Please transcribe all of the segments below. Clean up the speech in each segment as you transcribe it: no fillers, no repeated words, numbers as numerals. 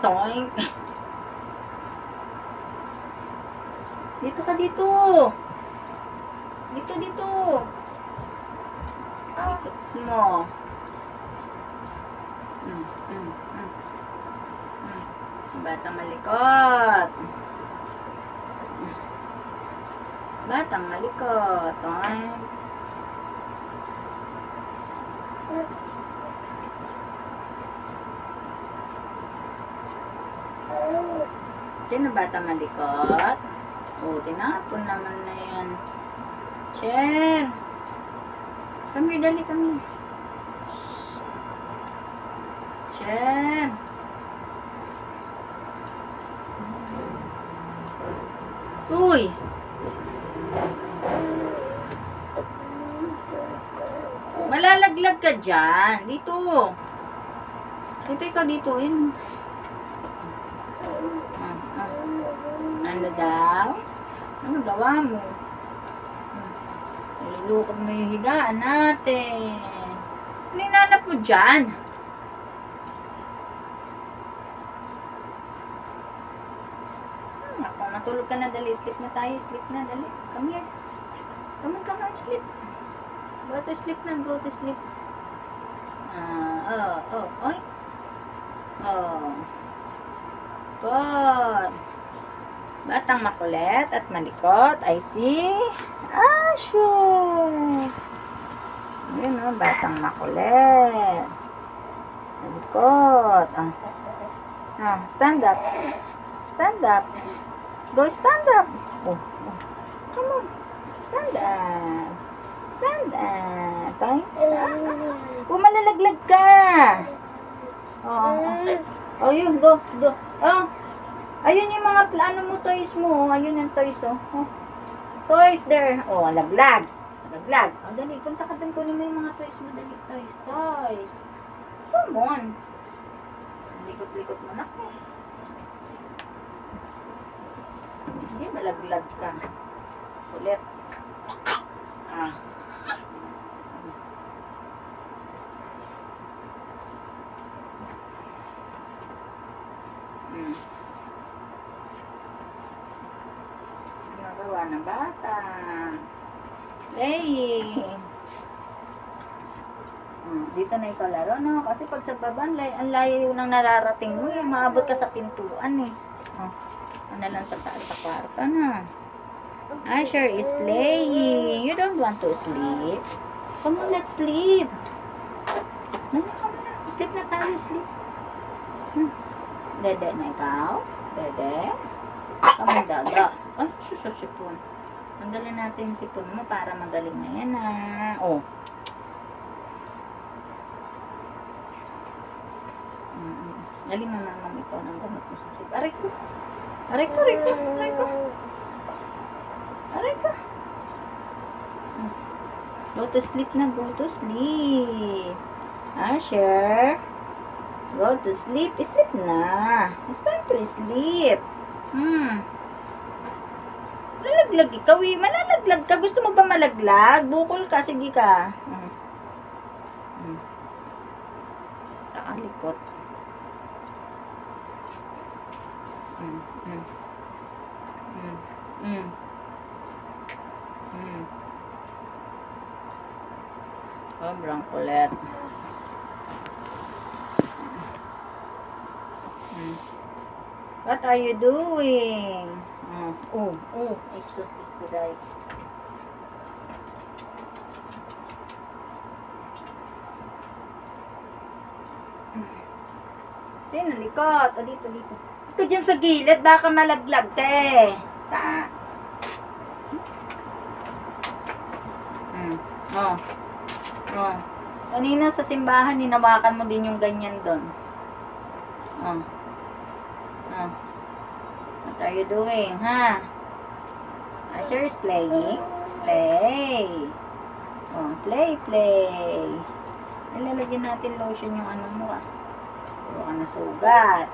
Toink. Dito ka dito. Dito. Ikot mo. Batang malikot. Batang malikot. Toink. Sino batang malikot? Oh, tinapon naman na yan. Cher. Come here, dali, come here. Cher. Uy. Malalaglag ka dyan. Dito. Dito ikaw dito. Yun. Ano daw? Ano gawa mo? Nalulukod mo yung higaan natin. Ano hinanap mo dyan? Ako, matulog ka na. Dali. Sleep na tayo. Sleep na. Dali. Come here. Come on. Sleep. Go to sleep na. Go to sleep. Oy. Good. Batang makulit at malikot. I see. Sure. Yun o, batang makulit. Malikot. Stand up. Stand up. Go stand up. Come on. Stand up. Stand up. Malalaglag ka. Yun. Go. Ayun yung mga plano mo, toys mo. Ayun ang toys, Toys there. Laglag. Dali. Punta ka dun. Kunin mo yung mga toys mo. Dali, toys. Come on. Likot-likot mo na ko. Hindi, malaglag ka. Ulit. Ginagawa ng bata. Playing. Dito na ikaw laro, no? Kasi pag sa baba, ang layo nang nararating mo, maabot ka sa pintuan, Ano lang sa taas sa kwarto, na. Asher is playing. You don't want to sleep. Come on, let's sleep. Come on. Sleep na tayo, sleep. Dede na ikaw. Dede. Come on, dada. Sipon. Tanggalin natin yung sipon mo para magaling na yan, Dali mo naman ikaw ng gamot mo sa sipon. Aray ko. Go to sleep na. Go to sleep. Asher. Go to sleep. Sleep na. It's time to sleep. Malalaglag ikaw, Malalaglag ka. Gusto mo ba malaglag? Bukol ka. Sige ka. Nakalikot. Sobrang kulit. What are you doing? Excuse ko dahil. Sino, likot? Dito. Ito dyan sa gilid, baka malaglag te. Kanina sa simbahan, hinawakan mo din yung ganyan doon. What are you doing, Asher is playing. Play. Play. Ilalagyan natin lotion yung ano mo, Puro ka na sugat.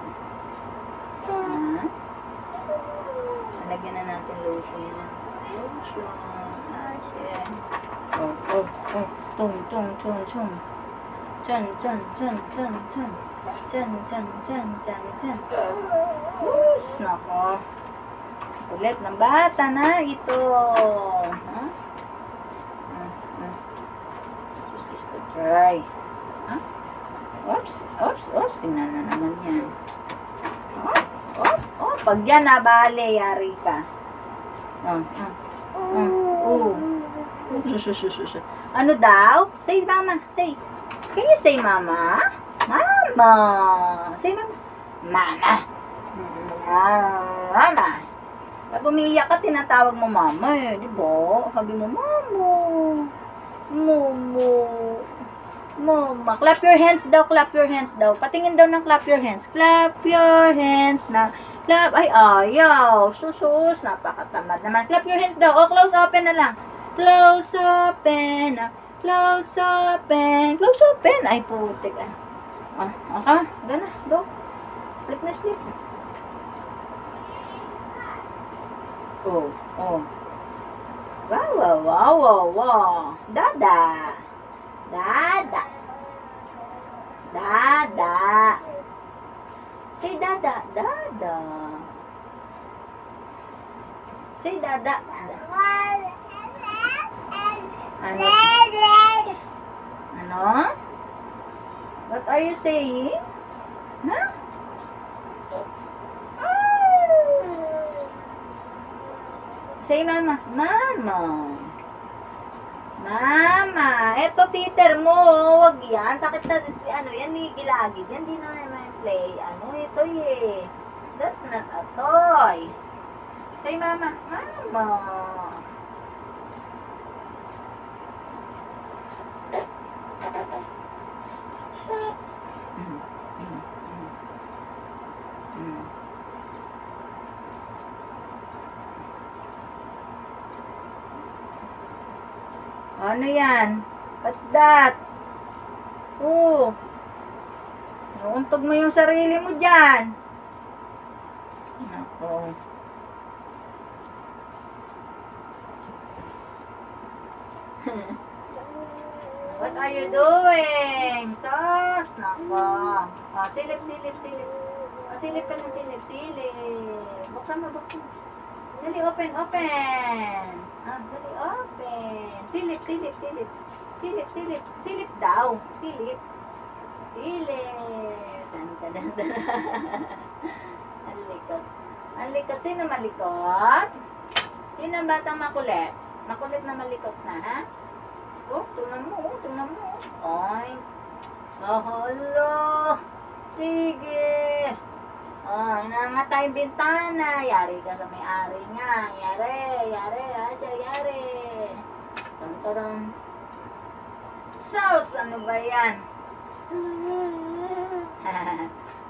Lagyan na natin lotion. Asher. Tung. Chun. Diyan, diyan, diyan, diyan, diyan. Us, nako. Kulit ng bata na ito. Ha? This is to try. Ha? Oops, oops, oops. Tingnan na naman yan. Pag yan nabali, yari ka. Ano daw? Say mama, say. Can you say mama? Mama. Say mama. Mama. Mama. Pag umiiyak ka, tinatawag mo mama eh. Di ba? Sabi mo, mama. Momo. Mama. Clap your hands daw, clap your hands daw. Patingin daw ng clap your hands. Clap your hands na. Clap. Ay, ayaw. Susus. Napakatamad naman. Clap your hands daw. O, close open na lang. Close open. Close open. Close open. Ay, putik. Okay. Gana. Go. Sleep na, sleep. Oh. Wow. Dada. Say dada. Say dada. Ano? What are you saying? Huh? Say mama. Mama. Eto teacher mo. Wag yan. Sakit sa, yan, gilagid. Yan, di na naman play. Ito eh. That's not a toy. Say mama. Mama. Ano yan? What's that? Nauuntog mo yung sarili mo dyan. Nako. What are you doing? Sos! Nako. Silip. Silip ka na, silip. Buksan mo. Dali, open. Dali, open. Silip. Silip daw. Silip. Dan. Ang likot. Sino malikot? Sino ang batang makulit? Makulit na malikot na, ha? Tingnan mo. Ay. Hala. Sige. Nangatay bintana. Yari ka sa may-ari nga. Yari. Tantaran. Sos, ano ba yan?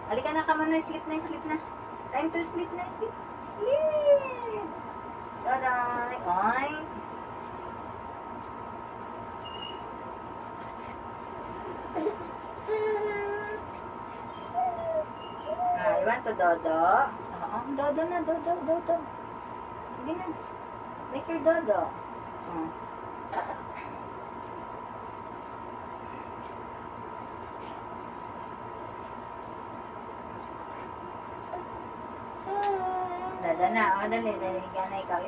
Halika na ka muna. Sleep na. Time to sleep na. Sleep. Taday. Ay. You want to dodo? Dodo na. Sige na. Make your dodo. Dodo na. Dali. Higa na ikaw.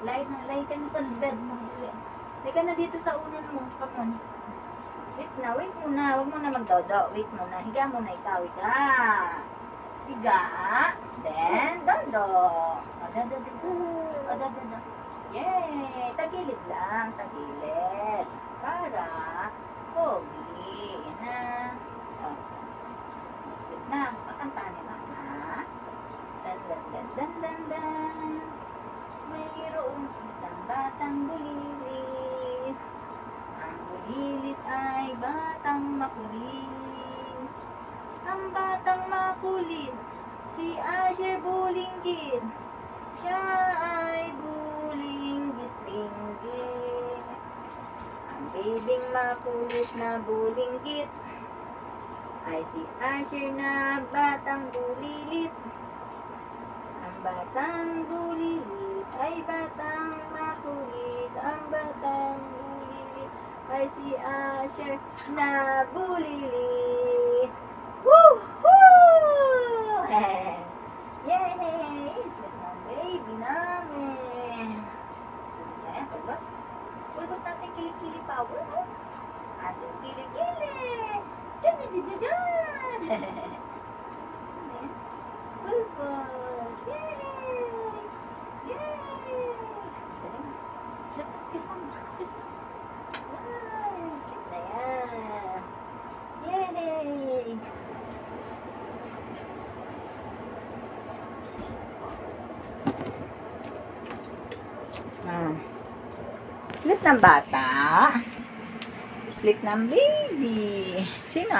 Lay ka na sa bed mo. Lay ka na dito sa unan mo. Come on. Wait muna. Huwag mo na magdodo. Wait muna. Higa muna ikaw. Higa. Then, dodo. Dodo. Yay! Tagilid lang. Para pogi. Na. Sleep na. Pakanta ni mama. Dan. Mayroong isang batang bulilit. Ang bulilit ay batang makulit. Ang batang makulit, si Asher Bulinggit. Siya ay bulinggit-linggit. Ang bibing makulit na bulinggit ay si Asher na batang bulilit. Ang batang bulilit ay batang makulit. Ang batang bulilit ay si Asher na bulilit. Yay! Sleep ng baby namin. Basta yan, pulbos. Pulbos natin kilikili power, no? Asing kilikili. Diyan, diyan, diyan, diyan. Pulbos. Yay! Yay! Sleep, kiss mo. Kiss mo. Sleep na yan. Yay! Sleep ng bata. Sleep ng baby. Sino?